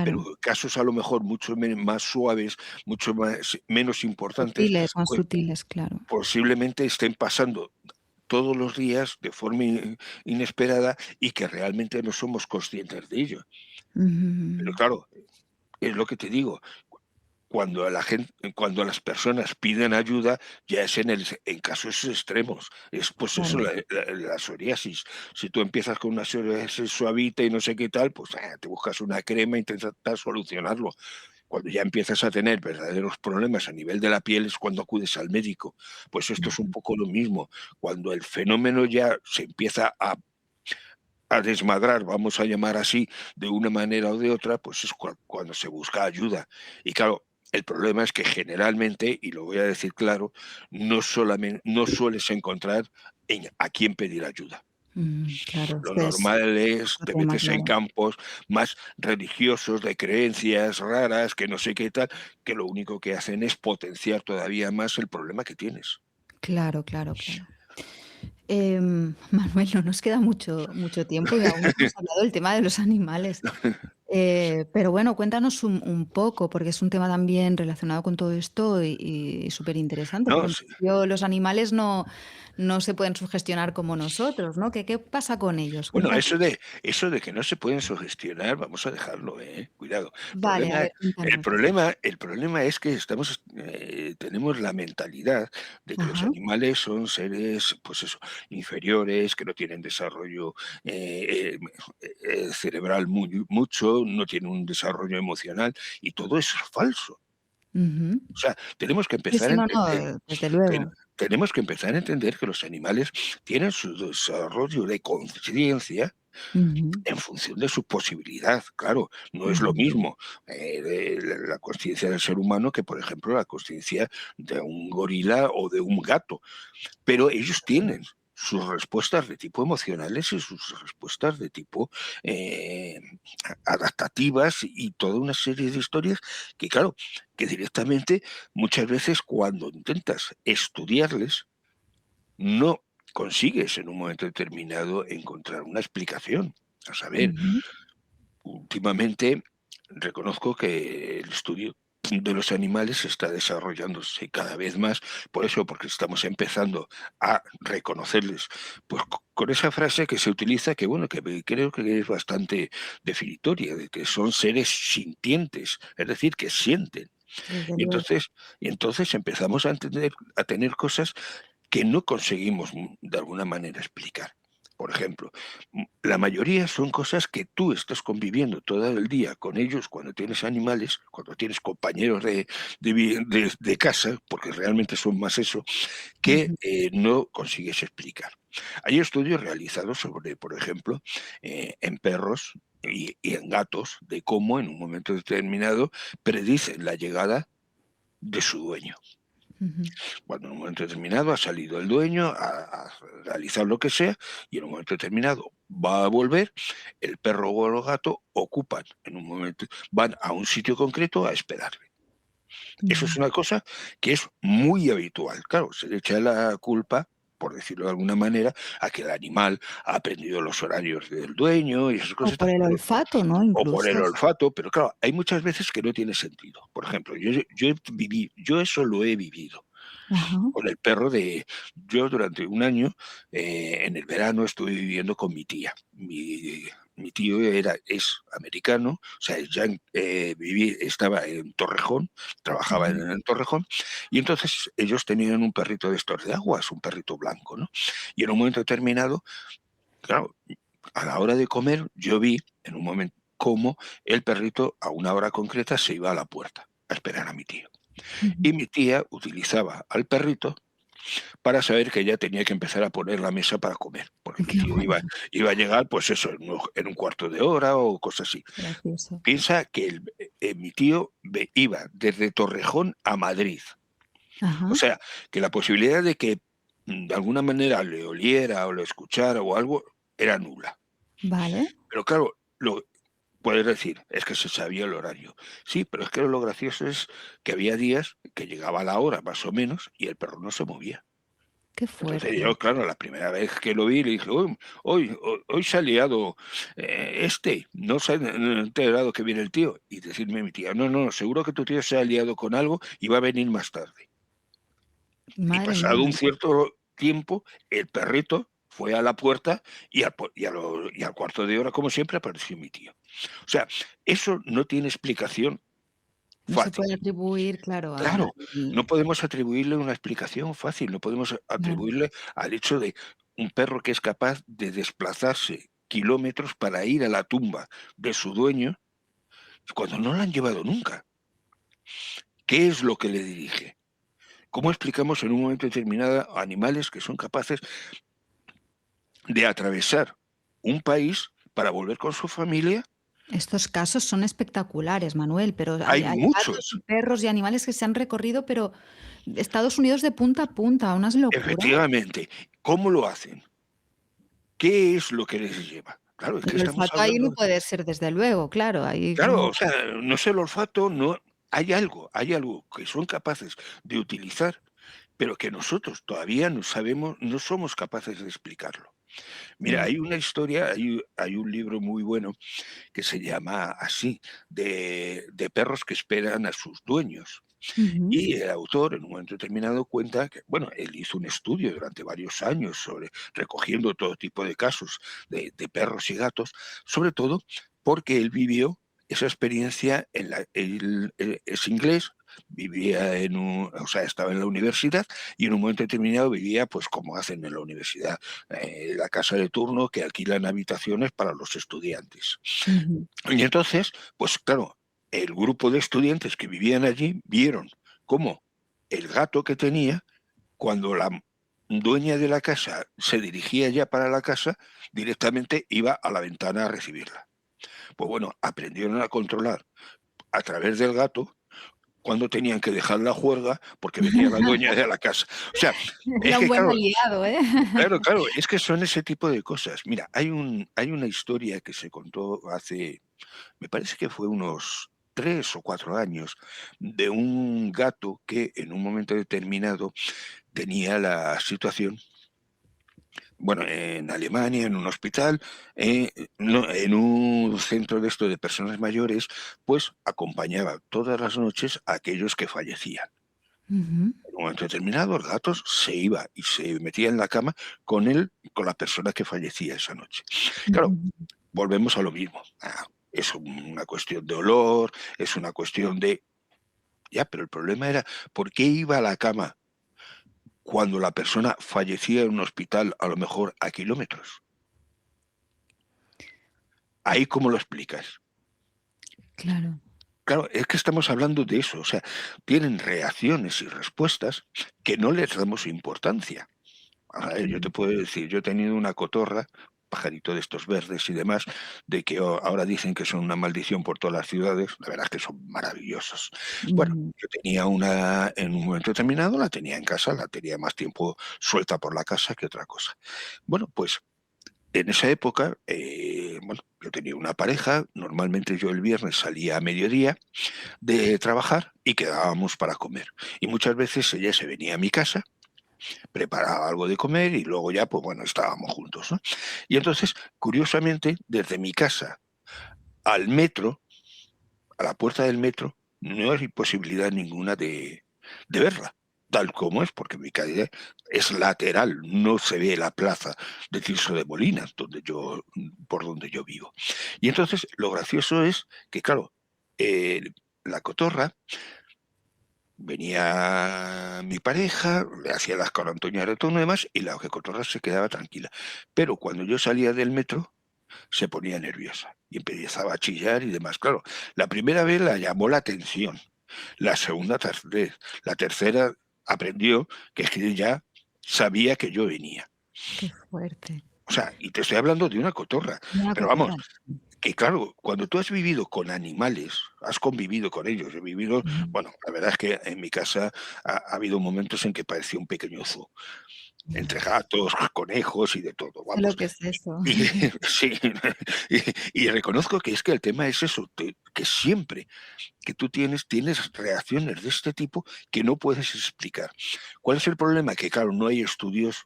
Speaker 2: Pero
Speaker 1: claro.
Speaker 2: casos a lo mejor mucho más suaves, mucho más menos importantes,
Speaker 1: Sutiles, más
Speaker 2: pues
Speaker 1: sutiles, claro.
Speaker 2: posiblemente estén pasando todos los días de forma inesperada y que realmente no somos conscientes de ello. Pero
Speaker 1: Ujú.
Speaker 2: claro, es lo que te digo, cuando las personas piden ayuda, ya es en casos extremos. Es pues eso,
Speaker 1: Claro.
Speaker 2: la psoriasis. Si tú empiezas con una psoriasis suavita y no sé qué tal, pues te buscas una crema e intentas solucionarlo. Cuando ya empiezas a tener verdaderos problemas a nivel de la piel es cuando acudes al médico. Pues esto es un
Speaker 1: Ujú.
Speaker 2: poco lo mismo. Cuando el fenómeno ya se empieza a desmadrar, vamos a llamar así, de una manera o de otra, pues es cuando se busca ayuda. Y claro, el problema es que generalmente, y lo voy a decir claro, no sueles encontrar a quién pedir ayuda.
Speaker 1: Claro,
Speaker 2: Lo
Speaker 1: este es
Speaker 2: normal es,
Speaker 1: otro
Speaker 2: te
Speaker 1: tema,
Speaker 2: metes en
Speaker 1: claro.
Speaker 2: campos más religiosos, de creencias raras, que no sé qué tal, que lo único que hacen es potenciar todavía más el problema que tienes.
Speaker 1: Claro, claro, claro. Manuel, no nos queda mucho tiempo y aún no hemos hablado del tema de los animales. Pero bueno, cuéntanos un poco, porque es un tema también relacionado con todo esto y superinteresante, porque
Speaker 2: No,
Speaker 1: en principio los animales no se pueden sugestionar como nosotros, ¿no? ¿Qué pasa con ellos?
Speaker 2: bueno,
Speaker 1: Cuéntanos.
Speaker 2: eso de que no se pueden sugestionar, vamos a dejarlo, cuidado.
Speaker 1: Vale, a ver,
Speaker 2: El
Speaker 1: cuéntanos.
Speaker 2: problema el problema es que tenemos la mentalidad de que los
Speaker 1: Ajá.
Speaker 2: animales son seres, pues eso, inferiores, que no tienen desarrollo, cerebral mucho, no tienen un desarrollo emocional, y todo eso es falso.
Speaker 1: Ujú.
Speaker 2: O sea, tenemos que
Speaker 1: Sí,
Speaker 2: empezar
Speaker 1: sí,
Speaker 2: a
Speaker 1: no,
Speaker 2: entender
Speaker 1: no, desde
Speaker 2: ten
Speaker 1: luego.
Speaker 2: tenemos que empezar a entender que los animales tienen su desarrollo de conciencia
Speaker 1: Ujú,
Speaker 2: en función de su posibilidad, claro, no es lo
Speaker 1: ujú,
Speaker 2: mismo, de la consciencia del ser humano que, por ejemplo, la consciencia de un gorila o de un gato, pero ellos tienen sus respuestas de tipo emocionales y sus respuestas de tipo, eh, adaptativas y toda una serie de historias que, claro, que directamente muchas veces cuando intentas estudiarles, no consigues en un momento determinado encontrar una explicación. A saber,
Speaker 1: ujú.
Speaker 2: últimamente reconozco que el estudio de los animales está desarrollándose cada vez más, por eso, porque estamos empezando a reconocerles, pues con esa frase que se utiliza, que bueno, creo que es bastante definitoria, de que son seres sintientes, es decir, que sienten.
Speaker 1: Desde
Speaker 2: Y
Speaker 1: luego.
Speaker 2: entonces, empezamos a entender, a tener cosas que no conseguimos, de alguna manera explicar. Por ejemplo, la mayoría son cosas que tú estás conviviendo todo el día con ellos cuando tienes animales, cuando tienes compañeros de casa, porque realmente son más eso, que,
Speaker 1: Ujú.
Speaker 2: no consigues explicar. Hay estudios realizados sobre, por ejemplo, en perros y en gatos, de cómo en un momento determinado predicen la llegada de su dueño.
Speaker 1: Ujú.
Speaker 2: Cuando en un momento determinado ha salido el dueño a realizar lo que sea y en un momento determinado va a volver, el perro o el gato ocupan en un momento, van a un sitio concreto a esperarle. Eso es
Speaker 1: Vale.
Speaker 2: una cosa que es muy habitual. Claro, se le echa la culpa, por decirlo de alguna manera, a que el animal ha aprendido los horarios del dueño y esas
Speaker 1: O
Speaker 2: cosas y
Speaker 1: por
Speaker 2: tal,
Speaker 1: el
Speaker 2: pero
Speaker 1: olfato, ¿no?
Speaker 2: o por el
Speaker 1: Incluso.
Speaker 2: olfato, pero claro, hay muchas veces que no tiene sentido. Por ejemplo, yo eso lo he vivido.
Speaker 1: Ajá.
Speaker 2: Con el perro de yo durante un año, en el verano estuve viviendo con mi tía. Mi tío es americano, o sea, ya estaba en Torrejón, trabajaba
Speaker 1: Ujú.
Speaker 2: en Torrejón, y entonces ellos tenían un perrito de estos de aguas, un perrito blanco, ¿no? Y en un momento determinado, claro, a la hora de comer, yo vi en un momento cómo el perrito a una hora concreta se iba a la puerta a esperar a mi tío.
Speaker 1: Ujú.
Speaker 2: Y mi tía utilizaba al perrito para saber que ella tenía que empezar a poner la mesa para comer, porque mi
Speaker 1: Qué
Speaker 2: tío
Speaker 1: bueno,
Speaker 2: iba a llegar, pues eso, en un cuarto de hora o cosas así.
Speaker 1: gracioso.
Speaker 2: Piensa que mi tío iba desde Torrejón a Madrid. O
Speaker 1: Ajá.
Speaker 2: sea, que la posibilidad de que, de alguna manera le oliera o lo escuchara o algo era nula.
Speaker 1: Vale.
Speaker 2: Pero claro, puedes decir, es que se sabía el horario. Sí, pero es que lo gracioso es que había días que llegaba a la hora más o menos y el perro no se movía.
Speaker 1: Qué
Speaker 2: Entonces
Speaker 1: fuerte.
Speaker 2: yo, claro, la primera vez que lo vi, le dije: "Uy, hoy se ha liado, no se ha enterado que viene el tío". Y decirme mi tía: "No, no, seguro que tu tío se ha liado con algo y va a venir más tarde". Y
Speaker 1: Madre
Speaker 2: pasado
Speaker 1: mía.
Speaker 2: un cierto tiempo, el perrito fue a la puerta y al cuarto de hora, como siempre, apareció mi tío. O sea, eso no tiene explicación
Speaker 1: No se
Speaker 2: fácil.
Speaker 1: puede atribuir, claro, a
Speaker 2: Claro, no podemos atribuirle una explicación fácil, no podemos
Speaker 1: claro.
Speaker 2: atribuirle al hecho de un perro que es capaz de desplazarse kilómetros para ir a la tumba de su dueño cuando no la han llevado nunca. ¿Qué es lo que le dirige? ¿Cómo explicamos en un momento determinado a animales que son capaces de atravesar un país para volver con su familia?
Speaker 1: Estos casos son espectaculares, Manuel, pero
Speaker 2: Hay
Speaker 1: hay gatos y
Speaker 2: muchos,
Speaker 1: perros y animales que se han recorrido, pero Estados Unidos de punta a punta, unas locuras.
Speaker 2: efectivamente. ¿Cómo lo hacen? ¿Qué es lo que les lleva? Claro, es que
Speaker 1: El
Speaker 2: estamos
Speaker 1: olfato ahí no
Speaker 2: hablando.
Speaker 1: puede ser, desde luego, claro, ahí
Speaker 2: Claro,
Speaker 1: como
Speaker 2: o sea, no es el olfato, no hay algo que son capaces de utilizar, pero que nosotros todavía no sabemos, no somos capaces de explicarlo. Mira,
Speaker 1: mm,
Speaker 2: hay una historia, hay un libro muy bueno que se llama así, de perros que esperan a sus dueños.
Speaker 1: ujú,
Speaker 2: Y el autor, en un momento determinado, cuenta que, bueno, él hizo un estudio durante varios años sobre recogiendo todo tipo de casos de perros y gatos, sobre todo porque él vivió esa experiencia en la él es inglés, vivía o sea, estaba en la universidad y en un momento determinado vivía, pues, como hacen en la universidad, la casa de turno que alquilan habitaciones para los estudiantes.
Speaker 1: ujú.
Speaker 2: Y entonces, pues claro, el grupo de estudiantes que vivían allí vieron cómo el gato que tenía, cuando la dueña de la casa se dirigía ya para la casa, directamente iba a la ventana a recibirla. Pues bueno, aprendieron a controlar a través del gato cuando tenían que dejar la juerga porque venía la dueña de la casa. O sea, es
Speaker 1: Era un
Speaker 2: que
Speaker 1: buen
Speaker 2: claro,
Speaker 1: aliado, ¿eh?
Speaker 2: claro, es que son ese tipo de cosas. Mira, hay una historia que se contó hace, me parece que fue unos 3 o 4 años, de un gato que en un momento determinado tenía la situación, bueno, en Alemania, en un hospital, no, en un centro de esto de personas mayores, pues acompañaba todas las noches a aquellos que fallecían.
Speaker 1: Ujú,
Speaker 2: En un momento determinado, el gato se iba y se metía en la cama con él, con la persona que fallecía esa noche. Claro,
Speaker 1: ujú.
Speaker 2: volvemos a lo mismo. Es una cuestión de olor, es una cuestión de. Ya, pero el problema era, ¿por qué iba a la cama cuando la persona fallecía en un hospital, a lo mejor a kilómetros? ¿Ahí cómo lo explicas?
Speaker 1: Claro.
Speaker 2: Claro, es que estamos hablando de eso, o sea, tienen reacciones y respuestas que no les damos importancia. A ver, yo te
Speaker 1: Claro.
Speaker 2: puedo decir, yo he tenido una cotorra, pajarito de estos verdes y demás, de que ahora dicen que son una maldición por todas las ciudades, la verdad es que son maravillosos. Bueno,
Speaker 1: Ujú,
Speaker 2: yo tenía una en un momento determinado, la tenía en casa, la tenía más tiempo suelta por la casa que otra cosa. Bueno, pues en esa época, bueno, yo tenía una pareja, normalmente yo el viernes salía a mediodía de trabajar y quedábamos para comer. Y muchas veces ella se venía a mi casa, preparaba algo de comer y luego ya, pues bueno, estábamos juntos, ¿no? Y entonces, curiosamente, desde mi casa al metro, a la puerta del metro, no hay posibilidad ninguna de verla, tal como es, porque mi calle es lateral, no se ve la plaza de Tirso de Molina, por donde yo vivo. Y entonces, lo gracioso es que, claro, eh, la cotorra venía mi pareja, le hacía las carantoñas de todo lo demás y la cotorra se quedaba tranquila. Pero cuando yo salía del metro, se ponía nerviosa y empezaba a chillar y demás. Claro, la primera vez la llamó la atención, la segunda vez, la tercera aprendió que es que ya sabía que yo venía.
Speaker 1: qué fuerte.
Speaker 2: O sea, y te estoy hablando de una cotorra,
Speaker 1: Una
Speaker 2: pero vamos,
Speaker 1: cotorra.
Speaker 2: que claro, cuando tú has vivido con animales, has convivido con ellos, he vivido,
Speaker 1: Ujú.
Speaker 2: bueno, la verdad es que en mi casa ha habido momentos en que parecía un pequeño zoo, entre gatos, conejos y de todo,
Speaker 1: Sé lo
Speaker 2: vamos.
Speaker 1: que es eso.
Speaker 2: Y sí, y reconozco que es que el tema es eso, que siempre que tú tienes reacciones de este tipo que no puedes explicar. ¿Cuál es el problema? Que claro, no hay estudios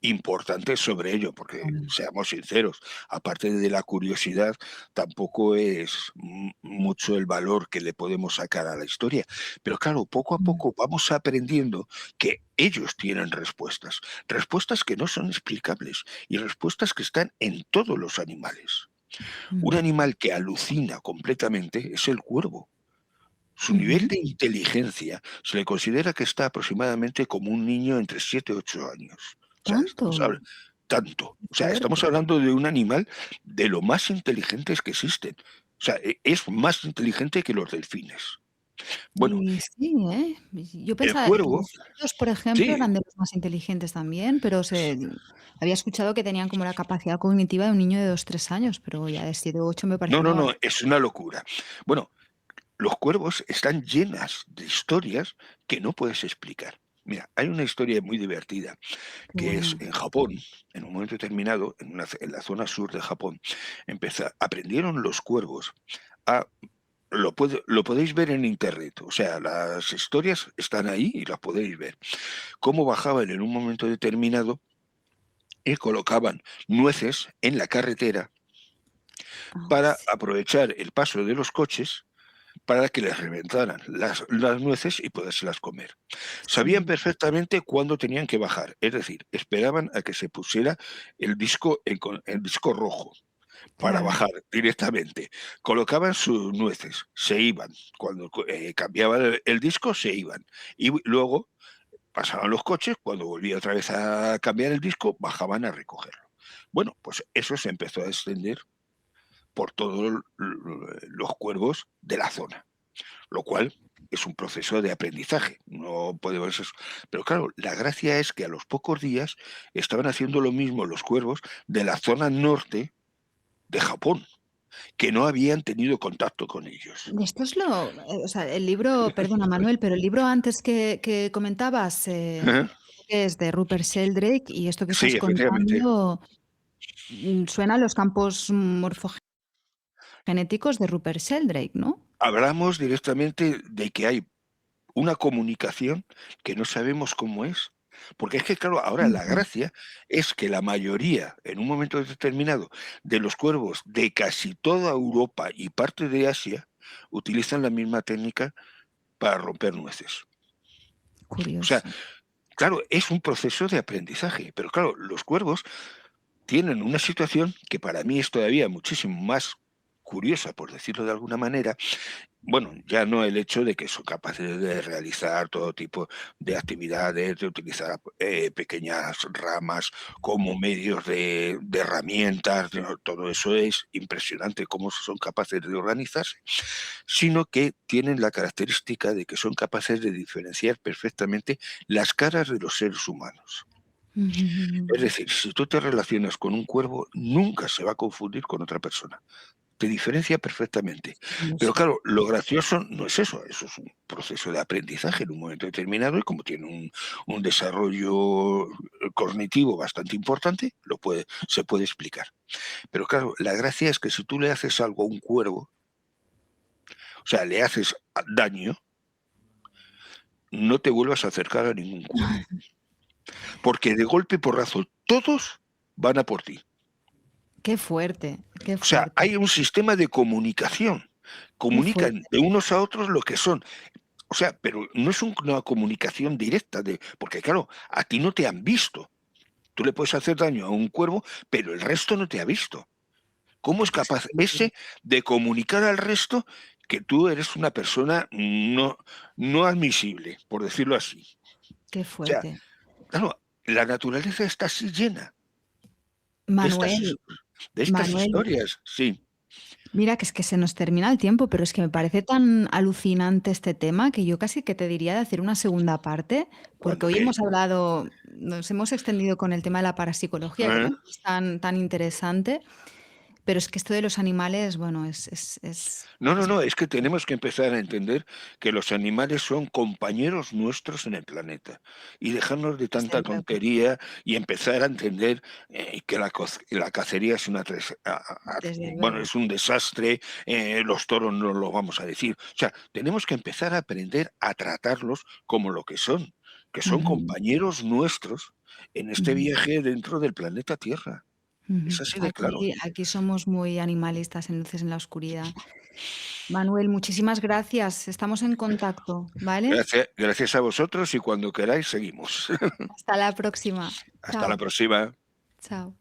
Speaker 2: importantes sobre ello, porque
Speaker 1: Claro.
Speaker 2: seamos sinceros, aparte de la curiosidad, tampoco es mucho el valor que le podemos sacar a la historia. Pero claro, poco a
Speaker 1: Mm,
Speaker 2: poco vamos aprendiendo que ellos tienen respuestas, respuestas que no son explicables y respuestas que están en todos los animales. Un
Speaker 1: mm,
Speaker 2: animal que alucina completamente es el cuervo. Su nivel
Speaker 1: ujú.
Speaker 2: de inteligencia se le considera que está aproximadamente como un niño entre 7 y 8 años. O sea,
Speaker 1: ¿Tanto?
Speaker 2: tanto. O sea, estamos
Speaker 1: Fuerte.
Speaker 2: hablando de un animal de lo más inteligentes que existen. O sea, es más inteligente que los delfines. Bueno,
Speaker 1: Y sí, ¿eh? Yo
Speaker 2: el
Speaker 1: pensaba que
Speaker 2: cuervo,
Speaker 1: los cerdos, por ejemplo,
Speaker 2: sí,
Speaker 1: eran de los más inteligentes también, pero había escuchado que tenían como la capacidad cognitiva de un niño de 2 3 años, pero ya de 7 u 8 me parece
Speaker 2: no,
Speaker 1: una
Speaker 2: no, no,
Speaker 1: barbaridad.
Speaker 2: es una locura. Bueno, los cuervos están llenas de historias que no puedes explicar. Mira, hay una historia muy divertida
Speaker 1: Qué
Speaker 2: que es
Speaker 1: bueno.
Speaker 2: en Japón, en un momento determinado, en la zona sur de Japón, aprendieron los cuervos a lo podéis ver en internet, o sea, las historias están ahí y las podéis ver. Cómo bajaban en un momento determinado y colocaban nueces en la carretera
Speaker 1: Ah,
Speaker 2: para
Speaker 1: sí.
Speaker 2: aprovechar el paso de los coches para que les reventaran las nueces y podérselas comer. Sabían
Speaker 1: Sí.
Speaker 2: perfectamente cuándo tenían que bajar, es decir, esperaban a que se pusiera el disco rojo para
Speaker 1: Claro.
Speaker 2: bajar directamente. Colocaban sus nueces, se iban. Cuando cambiaban el disco, se iban. Y luego pasaban los coches, cuando volvía otra vez a cambiar el disco, bajaban a recogerlo. Bueno, pues eso se empezó a extender por todos los cuervos de la zona, lo cual es un proceso de aprendizaje, no podemos eso. Pero claro, la gracia es que a los pocos días estaban haciendo lo mismo los cuervos de la zona norte de Japón, que no habían tenido contacto con ellos.
Speaker 1: Esto es o sea, el libro, perdona Manuel, pero el libro antes que comentabas,
Speaker 2: Ajá.
Speaker 1: que es de Rupert Sheldrake y esto que
Speaker 2: Sí,
Speaker 1: estás
Speaker 2: efectivamente.
Speaker 1: contando, suena a los campos morfogenéticos de Rupert Sheldrake, ¿no?
Speaker 2: Hablamos directamente de que hay una comunicación que no sabemos cómo es. Porque es que, claro, ahora la
Speaker 1: Ujú.
Speaker 2: gracia es que la mayoría, en un momento determinado, de los cuervos de casi toda Europa y parte de Asia utilizan la misma técnica para romper nueces. O sea,
Speaker 1: Curioso.
Speaker 2: claro, es un proceso de aprendizaje, pero claro, los cuervos tienen una situación que para mí es todavía muchísimo más curiosa, por decirlo de alguna manera. Bueno, ya no el hecho de que son capaces de realizar todo tipo de actividades, de utilizar pequeñas ramas como medios de herramientas, ¿no? Todo eso es impresionante cómo son capaces de organizarse, sino que tienen la característica de que son capaces de diferenciar perfectamente las caras de los seres humanos. Es
Speaker 1: Ujú.
Speaker 2: decir, si tú te relacionas con un cuervo, nunca se va a confundir con otra persona. Te diferencia perfectamente. Pero
Speaker 1: Curioso.
Speaker 2: claro, lo gracioso no es eso es un proceso de aprendizaje en un momento determinado y como tiene un desarrollo cognitivo bastante importante, se puede explicar. Pero claro, la gracia es que si tú le haces algo a un cuervo, o sea, le haces daño, no te vuelvas a acercar a ningún cuervo. Porque de golpe y porrazo todos van a por ti.
Speaker 1: Qué fuerte, qué
Speaker 2: O sea,
Speaker 1: fuerte,
Speaker 2: hay un sistema de comunicación.
Speaker 1: qué
Speaker 2: Comunican
Speaker 1: fuerte.
Speaker 2: de unos a otros lo que son. O sea, pero no es una comunicación directa porque claro, a ti no te han visto. Tú le puedes hacer daño a un cuervo, pero el resto no te ha visto. ¿Cómo es capaz ese de comunicar al resto que tú eres una persona no admisible, por decirlo así?
Speaker 1: Qué
Speaker 2: O sea,
Speaker 1: fuerte.
Speaker 2: claro, la naturaleza está así llena de estas his
Speaker 1: Manuel,
Speaker 2: de estas
Speaker 1: Manuel,
Speaker 2: historias, sí.
Speaker 1: mira que es que se nos termina el tiempo, pero es que me parece tan alucinante este tema que yo casi que te diría de hacer una segunda parte, porque
Speaker 2: ¿Cuándo
Speaker 1: hoy
Speaker 2: qué?
Speaker 1: hemos hablado, nos hemos extendido con el tema de la parapsicología, que
Speaker 2: ¿Eh?
Speaker 1: también es tan interesante, pero es que esto de los animales, bueno,
Speaker 2: No, no,
Speaker 1: es
Speaker 2: no, es que tenemos que empezar a entender que los animales son compañeros nuestros en el planeta y dejarnos de
Speaker 1: desde
Speaker 2: tanta
Speaker 1: luego,
Speaker 2: tontería y empezar a entender que la cacería es
Speaker 1: desde
Speaker 2: bueno,
Speaker 1: luego.
Speaker 2: es un desastre, los toros no lo vamos a decir. O sea, tenemos que empezar a aprender a tratarlos como lo que son
Speaker 1: Ujú,
Speaker 2: compañeros nuestros en este
Speaker 1: ujú,
Speaker 2: viaje dentro del planeta Tierra. Es
Speaker 1: ujú.
Speaker 2: así de claro.
Speaker 1: Aquí somos muy animalistas en Luces en la Oscuridad. Manuel, muchísimas gracias. Estamos en contacto, ¿vale?
Speaker 2: Gracias a vosotros y cuando queráis seguimos.
Speaker 1: Hasta la próxima.
Speaker 2: Hasta la
Speaker 1: Chao,
Speaker 2: próxima.
Speaker 1: chao.